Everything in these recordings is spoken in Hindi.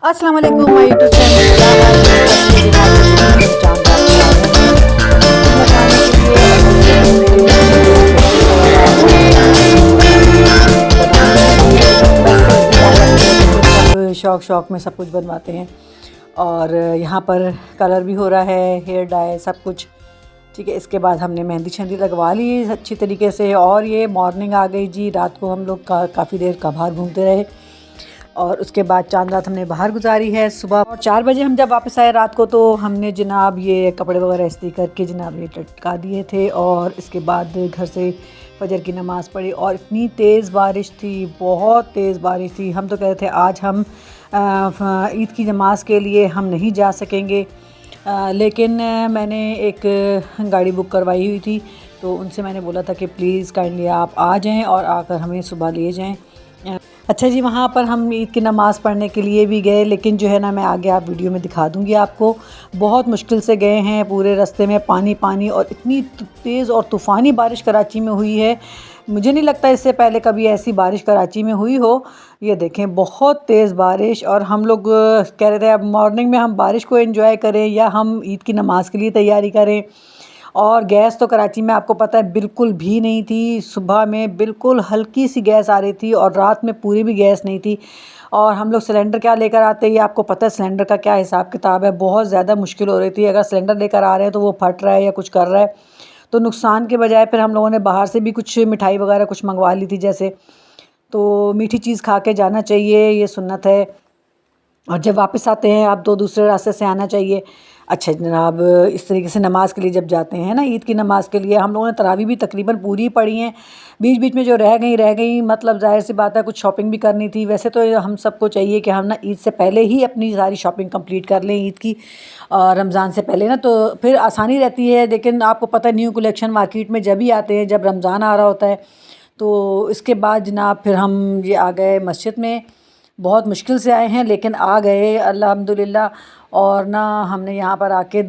अस्सलाम वालेकुम माय यूट्यूब चैनल क्या हाल है सबके दिन आज के दिन में चांद रात के आ गए हैं बताने के लिए और मस्जिद में मेरे बनाने के लिए बस दिखाया कि सब शौक शौक में सब कुछ बनवाते हैं। और यहाँ पर कलर भी हो रहा है, हेयर डाई सब कुछ ठीक है। इसके बाद हमने मेहंदी शहंदी लगवा ली अच्छी तरीके से और ये मॉर्निंग आ गई जी। रात को हम लोग काफ़ी देर का बाहर घूमते रहे और उसके बाद चांद रात हमने बाहर गुजारी है। सुबह और 4 बजे हम जब वापस आए रात को तो हमने जनाब ये कपड़े वगैरह इस्त्री करके जनाब ये लटका दिए थे और इसके बाद घर से फजर की नमाज़ पढ़ी। और इतनी तेज़ बारिश थी, बहुत तेज़ बारिश थी। हम तो कह रहे थे आज हम ईद की नमाज़ के लिए हम नहीं जा सकेंगे, लेकिन मैंने एक गाड़ी बुक करवाई हुई थी तो उनसे मैंने बोला था कि प्लीज़ काइंडली आप आ जाएं और आकर हमें सुबह ले जाएं। अच्छा जी, वहाँ पर हम ईद की नमाज़ पढ़ने के लिए भी गए, लेकिन जो है ना मैं आगे आप वीडियो में दिखा दूँगी आपको। बहुत मुश्किल से गए हैं, पूरे रास्ते में पानी पानी और इतनी तेज़ और तूफ़ानी बारिश कराची में हुई है। मुझे नहीं लगता इससे पहले कभी ऐसी बारिश कराची में हुई हो। ये देखें बहुत तेज़ बारिश और हम लोग कह रहे थे अब मॉर्निंग में हम बारिश को एंजॉय करें या हम ईद की नमाज़ के लिए तैयारी करें। और गैस तो कराची में आपको पता है बिल्कुल भी नहीं थी। सुबह में बिल्कुल हल्की सी गैस आ रही थी और रात में पूरी भी गैस नहीं थी। और हम लोग सिलेंडर क्या लेकर आते हैं ये आपको पता है, सिलेंडर का क्या हिसाब किताब है। बहुत ज़्यादा मुश्किल हो रही थी। अगर सिलेंडर लेकर आ रहे हैं तो वो फट रहा है या कुछ कर रहा है, तो नुकसान के बजाय फिर हम लोगों ने बाहर से भी कुछ मिठाई वगैरह कुछ मंगवा ली थी जैसे। तो मीठी चीज़ खा के जाना चाहिए, ये सुन्नत है। और जब वापस आते हैं आप तो दूसरे रास्ते से आना चाहिए। अच्छा जनाब, इस तरीके से नमाज़ के लिए जब जाते हैं ना ईद की नमाज़ के लिए, हम लोगों ने तरावी भी तकरीबन पूरी पढ़ी हैं। बीच बीच में जो रह गई मतलब ज़ाहिर सी बात है कुछ शॉपिंग भी करनी थी। वैसे तो हम सबको चाहिए कि हम ना ईद से पहले ही अपनी सारी शॉपिंग कंप्लीट कर लें ईद की और रमज़ान से पहले ना, तो फिर आसानी रहती है। लेकिन आपको पता है न्यू कलेक्शन मार्केट में जब ही आते हैं जब रमज़ान आ रहा होता है। तो इसके बाद जनाब फिर हम ये आ गए मस्जिद में। बहुत मुश्किल से आए हैं लेकिन आ गए अल्हम्दुलिल्लाह। और ना हमने यहाँ पर आके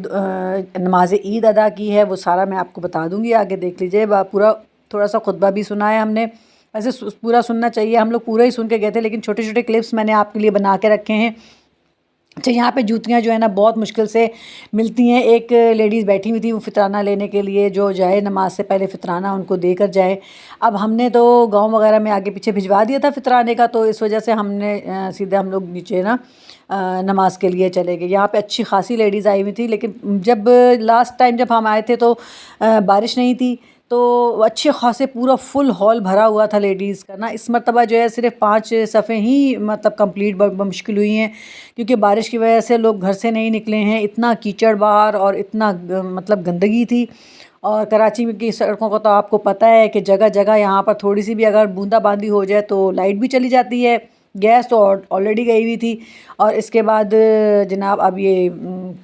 नमाज ईद अदा की है, वो सारा मैं आपको बता दूँगी, आगे देख लीजिए। पूरा थोड़ा सा खुतबा भी सुना है हमने। वैसे पूरा सुनना चाहिए, हम लोग पूरा ही सुन के गए थे, लेकिन छोटे छोटे क्लिप्स मैंने आपके लिए बना के रखे हैं। अच्छा, यहाँ पे जूतियाँ जो है ना बहुत मुश्किल से मिलती हैं। एक लेडीज़ बैठी हुई थी वो फितराना लेने के लिए, जो जाए नमाज से पहले फितराना उनको देकर जाए। अब हमने तो गांव वगैरह में आगे पीछे भिजवा दिया था फितराने का, तो इस वजह से हमने सीधे हम लोग नीचे ना नमाज़ के लिए चले गए। यहाँ पे अच्छी खासी लेडीज़ आई हुई थी, लेकिन जब लास्ट टाइम जब हम आए थे तो बारिश नहीं थी, तो अच्छे खासे पूरा फुल हॉल भरा हुआ था लेडीज़ का ना। इस मरतबा जो है सिर्फ 5 सफ़े ही मतलब कंप्लीट मुश्किल हुई हैं, क्योंकि बारिश की वजह से लोग घर से नहीं निकले हैं। इतना कीचड़ बाहर और इतना मतलब गंदगी थी। और कराची में की सड़कों का तो आपको पता है कि जगह जगह यहाँ पर थोड़ी सी भी अगर बूंदाबांदी हो जाए तो लाइट भी चली जाती है। गैस तो ऑलरेडी गई हुई थी। और इसके बाद जनाब अब ये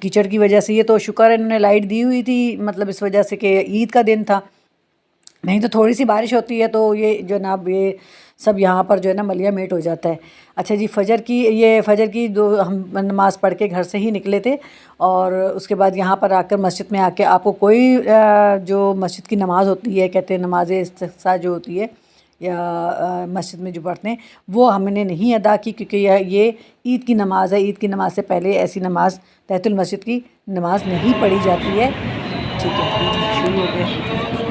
कीचड़ की वजह से, ये तो शुक्र है इन्होंने लाइट दी हुई थी, मतलब इस वजह से कि ईद का दिन था, नहीं तो थोड़ी सी बारिश होती है तो ये जनाब ये सब यहाँ पर जो है ना मलिया मेट हो जाता है। अच्छा जी, फ़जर की दो हम नमाज़ पढ़ के घर से ही निकले थे। और उसके बाद यहाँ पर आकर मस्जिद में आके आपको कोई जो मस्जिद की नमाज़ होती है, कहते हैं नमाज इस्तिस्क़ा जो होती है या मस्जिद में जो पढ़ते हैं, वो हमने नहीं अदा की, क्योंकि ये ईद की नमाज़ है। ईद की नमाज़ से पहले ऐसी नमाज़ तहतुल मस्जिद की नमाज़ नहीं पढ़ी जाती है। ठीक है, शुरू हो गया।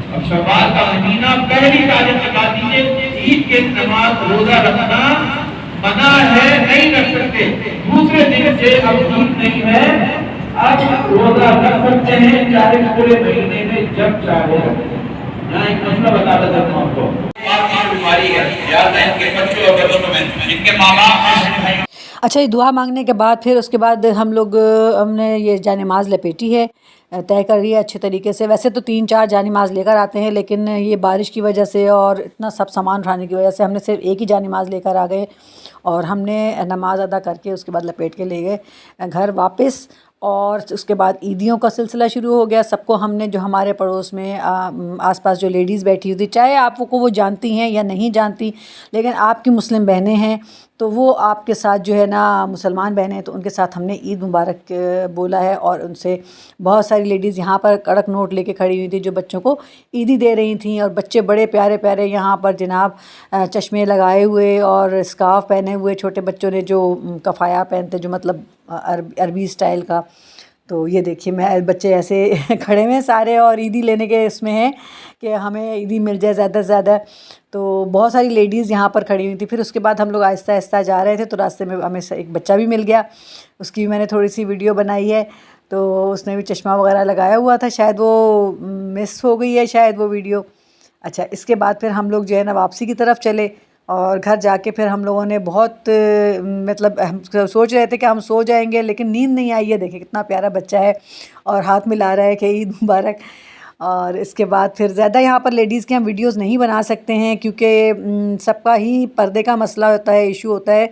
अब शवाल का महीना पहली तारीख लगा दीजिए। ईद के नमाज रोजा रखना मना है, नहीं रख सकते। दूसरे दिन से अब ईद नहीं है, अब रोजा रख सकते हैं, चाहे पूरे महीने में जब चाहे। यहाँ एक मसला बता देता हूँ आपको। जाता है इनके बच्चों और बच्चों में, इनके माँ बाप। अच्छा, ये दुआ मांगने के बाद फिर उसके बाद हम लोग हमने ये जानेमाज़ लपेटी है, तय कर रही है अच्छे तरीके से। वैसे तो 3-4 जानेमाज़ लेकर आते हैं, लेकिन ये बारिश की वजह से और इतना सब सामान उठाने की वजह से हमने सिर्फ एक ही जानेमाज़ लेकर आ गए और हमने नमाज़ अदा करके उसके बाद लपेट के ले गए घर वापस। और उसके बाद ईदियों का सिलसिला शुरू हो गया। सबको हमने, जो हमारे पड़ोस में आसपास जो लेडीज़ बैठी हुई थी, चाहे आपको वो जानती हैं या नहीं जानती, लेकिन आपकी मुस्लिम बहनें हैं तो वो आपके साथ जो है ना, मुसलमान बहनें हैं तो उनके साथ हमने ईद मुबारक बोला है। और उनसे बहुत सारी लेडीज़ यहाँ पर कड़क नोट लेके खड़ी हुई थी जो बच्चों को ईदी दे रही थी। और बच्चे बड़े प्यारे प्यारे यहाँ पर जनाब चश्मे लगाए हुए और स्कार्फ़ पहने हुए, छोटे बच्चों ने जो कफ़ाया पहनते, जो मतलब अरबी स्टाइल का। तो ये देखिए, मैं बच्चे ऐसे खड़े हुए हैं सारे और ईदी लेने के इसमें हैं कि हमें ईदी मिल जाए ज़्यादा से ज़्यादा। तो बहुत सारी लेडीज़ यहाँ पर खड़ी हुई थी। फिर उसके बाद हम लोग आहिस्ता आहिस्ता जा रहे थे तो रास्ते में हमें एक बच्चा भी मिल गया, उसकी भी मैंने थोड़ी सी वीडियो बनाई है। तो उसने भी चश्मा वगैरह लगाया हुआ था, शायद वो मिस हो गई है शायद वो वीडियो। अच्छा, इसके बाद फिर हम लोग जो है ना वापसी की तरफ चले और घर जाके फिर हम लोगों ने बहुत मतलब हम सोच रहे थे कि हम सो जाएंगे, लेकिन नींद नहीं आई है। देखिए कितना प्यारा बच्चा है और हाथ मिला रहा है कि ईद मुबारक। और इसके बाद फिर ज़्यादा यहाँ पर लेडीज़ के हम वीडियोस नहीं बना सकते हैं क्योंकि सबका ही पर्दे का मसला होता है, इशू होता है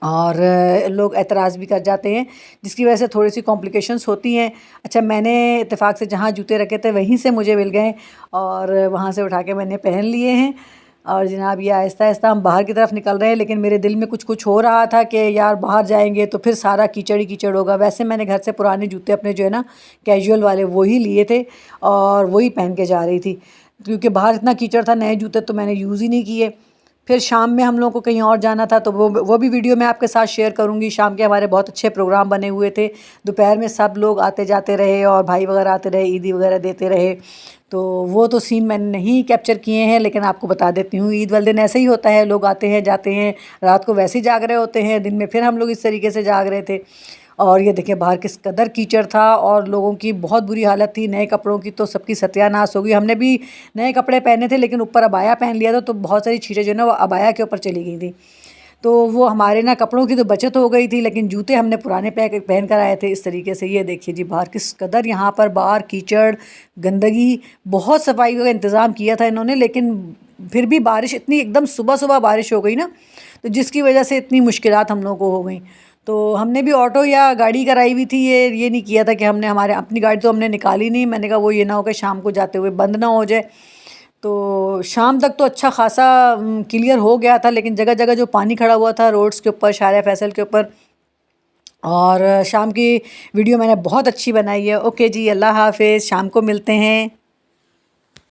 और लोग एतराज़ भी कर जाते हैं, जिसकी वजह से थोड़ी सी कॉम्प्लिकेशंस होती हैं। अच्छा, मैंने इत्तेफाक से जहाँ जूते रखे थे वहीं से मुझे मिल गए और वहाँ से उठा के मैंने पहन लिए हैं। और जनाब ये आहिस्ता आहिस्ता हम बाहर की तरफ निकल रहे हैं, लेकिन मेरे दिल में कुछ कुछ हो रहा था कि यार बाहर जाएंगे तो फिर सारा कीचड़ ही कीचड़ होगा। वैसे मैंने घर से पुराने जूते अपने जो है ना कैजुअल वाले वही लिए थे और वही पहन के जा रही थी, क्योंकि बाहर इतना कीचड़ था। नए जूते तो मैंने यूज़ ही नहीं किए। फिर शाम में हम लोगों को कहीं और जाना था तो वो भी वीडियो मैं आपके साथ शेयर करूँगी। शाम के हमारे बहुत अच्छे प्रोग्राम बने हुए थे। दोपहर में सब लोग आते जाते रहे और भाई वगैरह आते रहे, ईदी वगैरह देते रहे। तो वो तो सीन मैंने नहीं कैप्चर किए हैं, लेकिन आपको बता देती हूँ ईद वाले दिन ऐसे ही होता है, लोग आते हैं जाते हैं, रात को वैसे ही जाग रहे होते हैं, दिन में फिर हम लोग इस तरीके से जाग रहे थे। और ये देखिए बाहर किस कदर कीचड़ था और लोगों की बहुत बुरी हालत थी। नए कपड़ों की तो सबकी सत्यानाश हो गई। हमने भी नए कपड़े पहने थे लेकिन ऊपर अबाया पहन लिया था, तो बहुत सारी चीज़ें जो है ना वो अबाया के ऊपर चली गई थी। तो वो हमारे ना कपड़ों की तो बचत हो गई थी, लेकिन जूते हमने पुराने पहन कर आए थे इस तरीके से। ये देखिए जी बाहर किस कदर यहाँ पर बाहर कीचड़, गंदगी, बहुत सफाई का इंतज़ाम किया था इन्होंने, लेकिन फिर भी बारिश इतनी एकदम सुबह सुबह बारिश हो गई ना, तो जिसकी वजह से इतनी मुश्किलात हम लोगों को हो गई। तो हमने भी ऑटो या गाड़ी कराई हुई थी, ये नहीं किया था कि हमने हमारे अपनी गाड़ी तो हमने निकाली नहीं। मैंने कहा वो ये ना हो कि शाम को जाते हुए बंद ना हो जाए। तो शाम तक तो अच्छा खासा क्लियर हो गया था, लेकिन जगह जगह जो पानी खड़ा हुआ था रोड्स के ऊपर, शारिया फैसल के ऊपर। और शाम की वीडियो मैंने बहुत अच्छी बनाई है। ओके जी, अल्लाह हाफिज़, शाम को मिलते हैं।